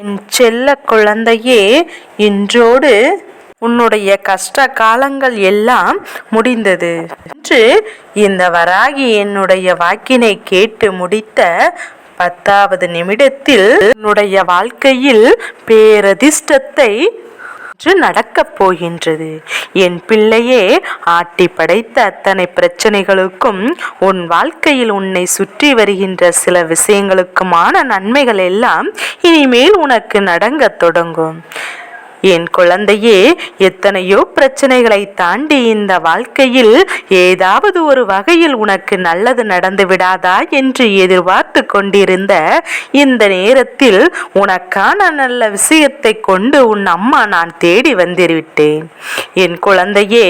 என் செல்ல குழந்தையே, இன்றோடு உன்னுடைய கஷ்ட காலங்கள் எல்லாம் முடிந்தது என்று இந்த வராகி என்னுடைய வாக்கினை கேட்டு முடித்த 10வது நிமிடத்தில் உன்னுடைய வாழ்க்கையில் பேரதிர்ஷ்டத்தை நடக்கப் போகின்றது. என் பிள்ளையே, ஆட்டி படைத்த அத்தனை பிரச்சனைகளுக்கும் உன் வாழ்க்கையில் உன்னை சுற்றி வருகின்ற சில விஷயங்களுக்குமான நன்மைகள் எல்லாம் இனிமேல் உனக்கு நடங்கத் தொடங்கும். என் குழந்தையே, எத்தனையோ பிரச்சனைகளை தாண்டி இந்த வாழ்க்கையில் ஏதாவது ஒரு வகையில் உனக்கு நல்லது நடந்து விடாதா என்று எதிர்பார்த்து கொண்டிருந்த இந்த நேரத்தில் உனக்கான நல்ல விஷயத்தை கொண்டு உன் அம்மா நான் தேடி வந்துவிட்டேன். என் குழந்தையே,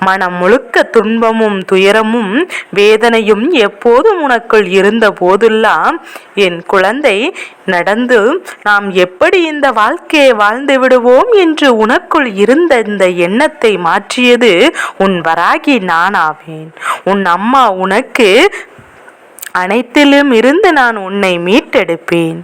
மனம் முழுக்க துன்பமும் துயரமும் வேதனையும் எப்போதும் உனக்குள் இருந்த போதெல்லாம் என் குழந்தை நடந்து நாம் எப்படி இந்த வாழ்க்கையை வாழ்ந்து விடுவோம் என்று உனக்குள் இருந்த இந்த எண்ணத்தை மாற்றியது உன் வராகி நானாவேன். உன் அம்மா உனக்கு அனைத்திலும் இருந்து நான் உன்னை மீட்டெடுப்பேன்.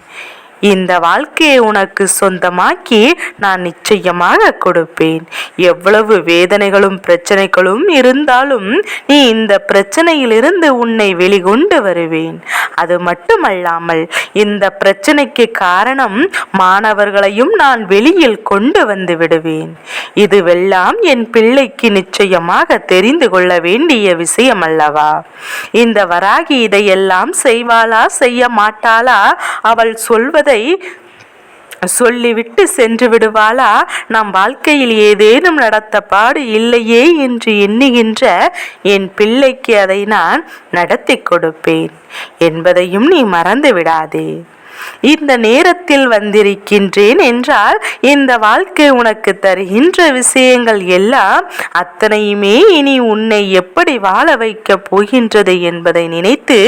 இந்த வாழ்க்கையை உனக்கு சொந்தமாக்கி நான் நிச்சயமாக கொடுப்பேன். எவ்வளவு வேதனைகளும் பிரச்சனைகளும் இருந்தாலும் நீ இந்த பிரச்சனையிலிருந்து உன்னை வெளிக்கொண்டு வருவேன். அது மட்டுமல்லாமல் இந்த பிரச்சனைக்கு காரணம் மாணவர்களையும் நான் வெளியில் கொண்டு வந்து விடுவேன். இதுவெல்லாம் என் பிள்ளைக்கு நிச்சயமாக தெரிந்து கொள்ள வேண்டிய விஷயம் அல்லவா? இந்த வராகி இதையெல்லாம் செய்வாளா செய்ய மாட்டாளா? அவள் சொல்வதை சொல்லிவிட்டு சென்று விடுவாளா? நம் வாழ்க்கையில் ஏதேனும் நடத்த பாடு இல்லையே என்று எண்ணுகின்ற என் பிள்ளைக்கு அதை நான் நடத்தி கொடுப்பேன் என்பதையும் நீ மறந்து விடாதே. இந்த நேரத்தில் வந்திருக்கின்றேன் என்றால் இந்த வாழ்க்கை உனக்கு தருகின்ற விஷயங்கள் எல்லாம் அத்தனையுமே இனி உன்னை எப்படி வாழ வைக்கப் போகின்றது என்பதை நினைத்து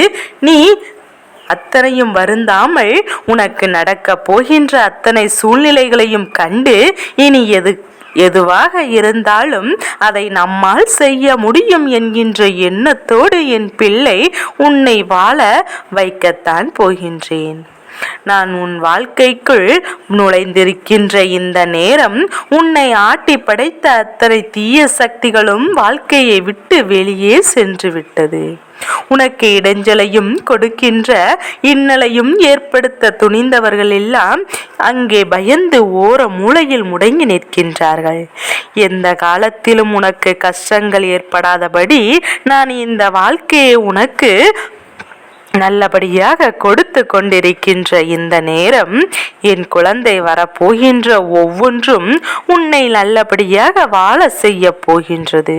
நீ அத்தனையும் வருந்தாமல் உனக்கு நடக்க போகின்ற அத்தனை சூழ்நிலைகளையும் கண்டு இனி எதுவாக இருந்தாலும் அதை நம்மால் செய்ய முடியும் என்கின்ற எண்ணத்தோடு என் பிள்ளை உன்னை வாழ வைக்கத்தான் போகின்றேன். நான் உன் வாழ்க்கைக்குள் நுழைந்திருக்கின்ற இந்த நேரம் உன்னை ஆட்டி படைத்த அத்தனை தீய சக்திகளும் வாழ்க்கையை விட்டு வெளியே சென்று விட்டது. உனக்கு இடைஞ்சலையும் கொடுக்கின்ற இன்னலையும் ஏற்படுத்த துணிந்தவர்கள் எல்லாம் அங்கே பயந்து ஓர மூலையில் முடங்கி நிற்கின்றார்கள். எந்த காலத்திலும் உனக்கு கஷ்டங்கள் ஏற்படாதபடி நான் இந்த வாழ்க்கையை உனக்கு நல்லபடியாக கொடுத்து கொண்டிருக்கின்ற இந்த நேரம் என் குழந்தை வரப்போகின்ற ஒவ்வொன்றும் உன்னை நல்லபடியாக வாழ செய்ய போகின்றது.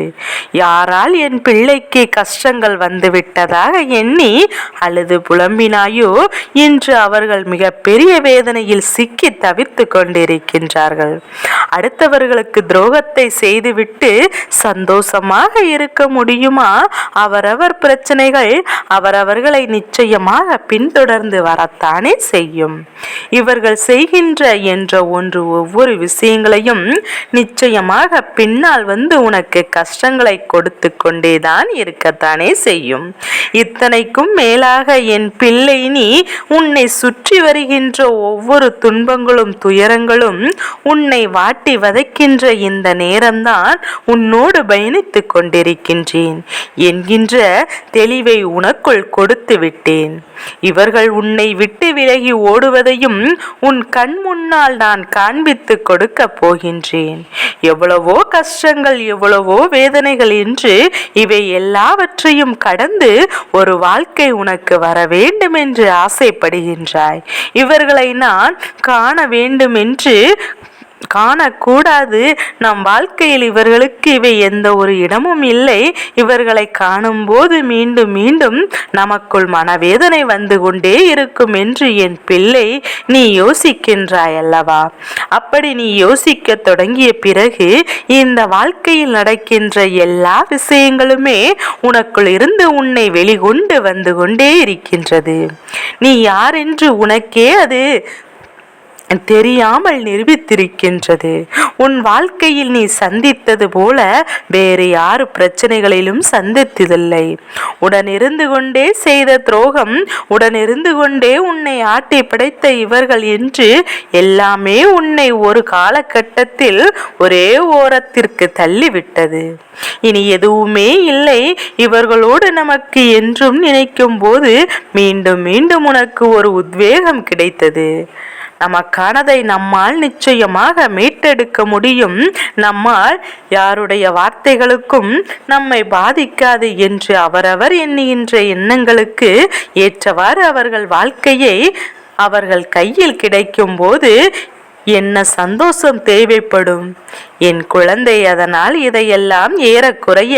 யாரால் என் பிள்ளைக்கு கஷ்டங்கள் வந்துவிட்டதாக எண்ணி அழுது புலம்பினாயோ, இன்று அவர்கள் மிக பெரிய வேதனையில் சிக்கி தவித்து கொண்டிருக்கின்றார்கள். அடுத்தவர்களுக்கு துரோகத்தை செய்துவிட்டு சந்தோஷமாக இருக்க முடியுமா? அவரவர் பிரச்சனைகள் அவரவர்களை நிச்சயமாக பின்தொடர்ந்து வரத்தானே செய்யும். இவர்கள் செய்கின்ற என்ற ஒவ்வொரு விஷயங்களையும் நிச்சயமாக பின்னால் வந்து உனக்கு கஷ்டங்களை கொடுத்து கொண்டேதான் இருக்கத்தானே செய்யும். இத்தனைக்கும் மேலாக என் பிள்ளை, நீ உன்னை சுற்றி வருகின்ற ஒவ்வொரு துன்பங்களும் துயரங்களும் உன்னை வாட்டி வதைக்கின்ற இந்த நேரம்தான் உன்னோடு பயணித்துக் கொண்டிருக்கின்றேன் என்கின்ற தெளிவை உனக்குள் கொடுத்து விட்டேன். இவர்கள் உன்னை விட்டு விலகி ஓடுவதையும் உன் கண் முன்னால் நான் காண்பித்து கொடுக்க போகின்றேன். எவ்வளவோ கஷ்டங்கள், எவ்வளவோ வேதனைகள் என்று இவை எல்லாவற்றையும் கடந்து ஒரு வாழ்க்கை உனக்கு வர வேண்டும் என்று ஆசைப்படுகின்றாய். இவர்களை நான் காண வேண்டும் என்று காணக்கூடாது. நம் வாழ்க்கையில் இவர்களுக்கு இவை எந்த ஒரு இடமும் இல்லை. இவர்களை காணும் போது மீண்டும் மீண்டும் நமக்குள் மனவேதனை வந்து கொண்டே இருக்கும் என்று என் பிள்ளை நீ யோசிக்கின்றாய் அல்லவா? அப்படி நீ யோசிக்க தொடங்கிய பிறகு இந்த வாழ்க்கையில் நடக்கின்ற எல்லா விஷயங்களுமே உனக்குள் இருந்து உன்னை வெளிக்கொண்டு வந்து கொண்டே இருக்கின்றது. நீ யார் என்று உனக்கே அது தெரியாமல் நிரூபித்திருக்கின்றது. உன் வாழ்க்கையில் நீ சந்தித்தது போல வேறு யாரு பிரச்சனைகளிலும் சந்தித்ததில்லை. உடனிருந்து கொண்டே செய்த துரோகம், உடனிருந்து கொண்டே உன்னை ஆட்டி படைத்த இவர்கள் என்று எல்லாமே உன்னை ஒரு காலகட்டத்தில் ஒரே ஓரத்திற்கு தள்ளிவிட்டது. இனி எதுவுமே இல்லை இவர்களோடு நமக்கு என்றும் நினைக்கும் போது மீண்டும் மீண்டும் உனக்கு ஒரு உத்வேகம் கிடைத்தது. நமக்கானதை நம்மால் நிச்சயமாக மீட்டெடுக்க முடியும். நம்மால் யாருடைய வார்த்தைகளுக்கும் நம்மை பாதிக்காது என்று அவரவர் எண்ணுகின்ற எண்ணங்களுக்கு ஏற்றவாறு அவர்கள் வாழ்க்கையை அவர்கள் கையில் கிடைக்கும் போது என்ன சந்தோஷம் தேவைப்படும் என் குழந்தை. அதனால் இதையெல்லாம் ஏறக்குறைய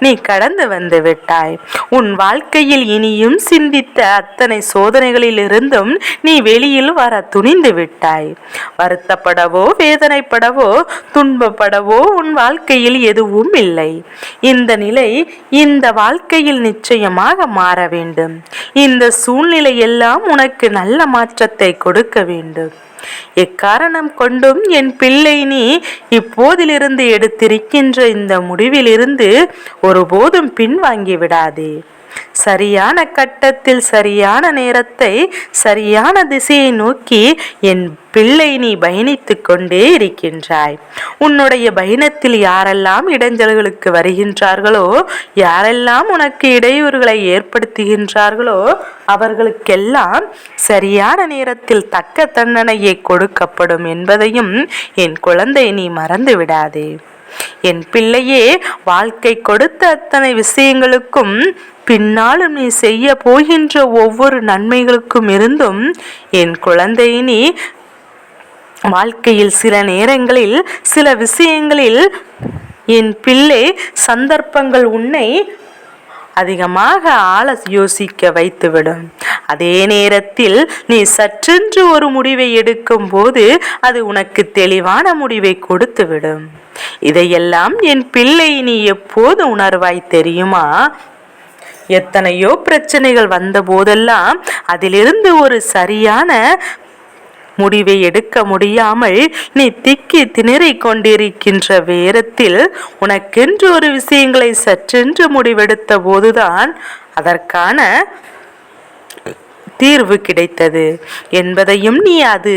நீ கடந்து வந்து விட்டாய். உன் வாழ்க்கையில் இனியும் சிந்தித்த அத்தனை சோதனைகளில் இருந்தும் நீ வெளியில் வர துணிந்து விட்டாய். வருத்தப்படவோ வேதனைப்படவோ துன்பப்படவோ உன் வாழ்க்கையில் எதுவும் இல்லை. இந்த நிலை இந்த வாழ்க்கையில் நிச்சயமாக மாற வேண்டும். இந்த சூழ்நிலை எல்லாம் உனக்கு நல்ல மாற்றத்தை கொடுக்க வேண்டும். எக்காரணம் கொண்டும் என் பிள்ளை நீ இப்போதிலிருந்து எடுத்திருக்கின்ற இந்த முடிவிலிருந்து ஒருபோதும் பின்வாங்கி விடாதே. சரியான கட்டத்தில் சரியான நேரத்தை சரியான திசையை நோக்கி என் பிள்ளை நீ பயணித்துக் கொண்டே இருக்கின்றாய். உன்னுடைய பயணத்தில் யாரெல்லாம் இடைஞ்சல்களுக்கு வருகின்றார்களோ, யாரெல்லாம் உனக்கு இடையூறுகளை ஏற்படுத்துகின்றார்களோ அவர்களுக்கெல்லாம் சரியான நேரத்தில் தக்க தண்டனையை கொடுக்கப்படும் என்பதையும் என் குழந்தை நீ மறந்து விடாதே. என் பிள்ளையே, வாழ்க்கை கொடுத்த அத்தனை விஷயங்களுக்கும் பின்னாலும் நீ செய்ய போகின்ற ஒவ்வொரு நன்மைகளுக்கும் இருந்தும் என் குழந்தை நீ வாழ்க்கையில் சில நேரங்களில் சில விஷயங்களில் என் பிள்ளை சந்தர்ப்பங்கள் உன்னை அதிகமாக ஆழ யோசிக்க வைத்துவிடும். அதே நேரத்தில் நீ சற்றென்று ஒரு முடிவை எடுக்கும் போது அது உனக்கு தெளிவான முடிவை கொடுத்துவிடும். இதையெல்லாம் என் பிள்ளை நீ எப்போது உணர்வாய் தெரியுமா? எத்தனையோ பிரச்சனைகள் வந்த போதெல்லாம் அதிலிருந்து ஒரு சரியான முடிவை எடுக்க முடியாமல் நீ திக்கி திணறிக் கொண்டிருக்கின்ற வேரத்தில் உனக்கென்று ஒரு விஷயங்களை சற்றென்று முடிவெடுத்த போதுதான் அதற்கான தீர்வு கிடைத்தது என்பதையும் நீ அது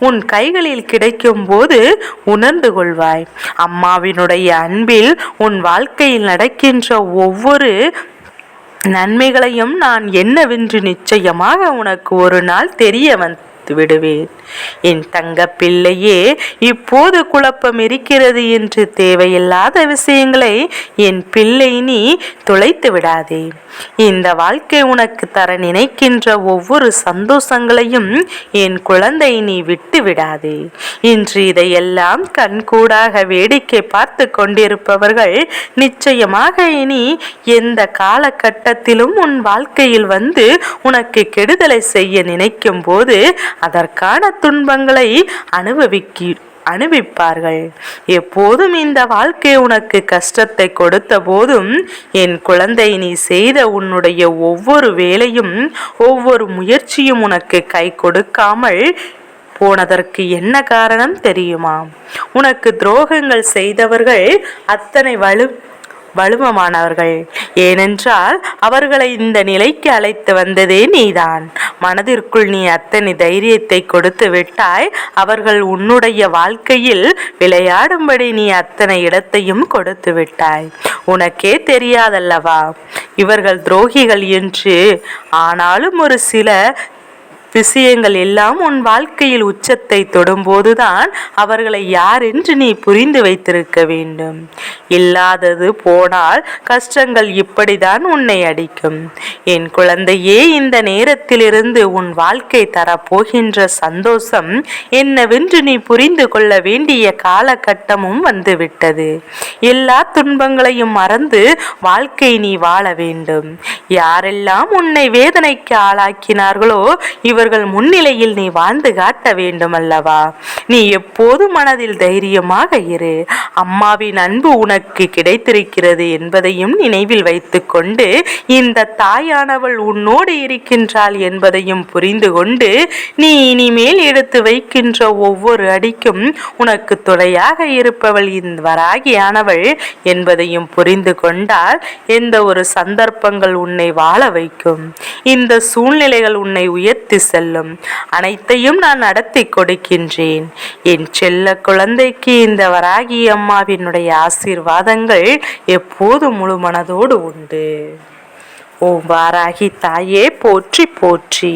உன் கைகளில் கிடைக்கும் போது உணர்ந்து கொள்வாய். அம்மாவினுடைய அன்பில் உன் வாழ்க்கையில் நடக்கின்ற ஒவ்வொரு நன்மைகளையும் நான் என்னவென்று நிச்சயமாக உனக்கு ஒரு நாள் தெரிய விடுவேன். என் தங்க பிள்ளையே, இப்போது குழப்பம் இருக்கிறது என்று தேவையில்லாத விஷயங்களை என் பிள்ளை நீ தொலைத்து விடாதே. இந்த வாழ்க்கை உனக்கு தர நினைக்கின்ற ஒவ்வொரு சந்தோஷங்களையும் என் குழந்தை நீ விட்டு விடாதே. இன்று இதையெல்லாம் கண்கூடாக வேடிக்கை பார்த்து கொண்டிருப்பவர்கள் நிச்சயமாக இனி எந்த காலகட்டத்திலும் உன் வாழ்க்கையில் வந்து உனக்கு கெடுதலை செய்ய நினைக்கும் போது அதற்கான துன்பங்களை அனுபவிப்பார்கள். எப்போதும் இந்த வாழ்க்கை உனக்கு கஷ்டத்தை கொடுத்த போதும் என் குழந்தை நீ செய்த உன்னுடைய ஒவ்வொரு வேலையும் ஒவ்வொரு முயற்சியும் உனக்கு கை கொடுக்காமல் போனதற்கு என்ன காரணம் தெரியுமா? உனக்கு துரோகங்கள் செய்தவர்கள் அத்தனை வலுவமானவர்கள். ஏனென்றால் அவர்களை இந்த நிலைக்கு அழைத்து வந்ததே நீதான். மனதிற்குள் நீ அத்தனை தைரியத்தை கொடுத்து விட்டாய். அவர்கள் உன்னுடைய வாழ்க்கையில் விளையாடும்படி நீ அத்தனை இடத்தையும் கொடுத்து விட்டாய். உனக்கே தெரியாதல்லவா இவர்கள் துரோகிகள் என்று? ஆனாலும் ஒரு சில விஷயங்கள் எல்லாம் உன் வாழ்க்கையில் உச்சத்தை தொடும்போதுதான் அவர்களை யார் என்று நீ புரிந்து வைத்திருக்க வேண்டும். இல்லாதது போனால் கஷ்டங்கள் இப்படிதான் உன்னை அடிக்கும். என் குழந்தையே, இந்த நேரத்திலிருந்து உன் வாழ்க்கை தரப்போகின்ற சந்தோஷம் என்னவென்று நீ புரிந்து கொள்ள வேண்டிய காலகட்டமும் வந்துவிட்டது. எல்லா துன்பங்களையும் மறந்து வாழ்க்கை நீ வாழ வேண்டும். யாரெல்லாம் உன்னை வேதனைக்கு ஆளாக்கினார்களோ இவர்கள் முன்னிலையில் நீ வாழ்ந்து காட்ட வேண்டும் அல்லவா? நீ எப்போது மனதில் தைரியமாக இரு. அம்மாவின் அன்பு உனக்கு கிடைத்திருக்கிறது என்பதையும் நினைவில் வைத்துக்கொண்டு இந்த தாயானவள் உன்னோடு இருக்கின்றாள் என்பதையும் புரிந்து கொண்டு நீ இனிமேல் எடுத்து வைக்கின்ற ஒவ்வொரு அடிக்கும் உனக்கு துணையாக இருப்பவள் இந்த வராகியானவள் என்பதையும் புரிந்து கொண்டால் எந்த ஒரு சந்தர்ப்பங்கள் உன்னை வாழ வைக்கும், இந்த சூழ்நிலைகள் உன்னை உயர்த்தி செல்லும், அனைத்தையும் நான் நடத்தி கொடுக்கின்றேன். என் செல்ல குழந்தைக்கு இந்த வராகி அம்மாவினுடைய ஆசீர்வாதங்கள் எப்போது முழு மனதோடு உண்டு. ஓம் வாராகி தாயே போற்றி போற்றி.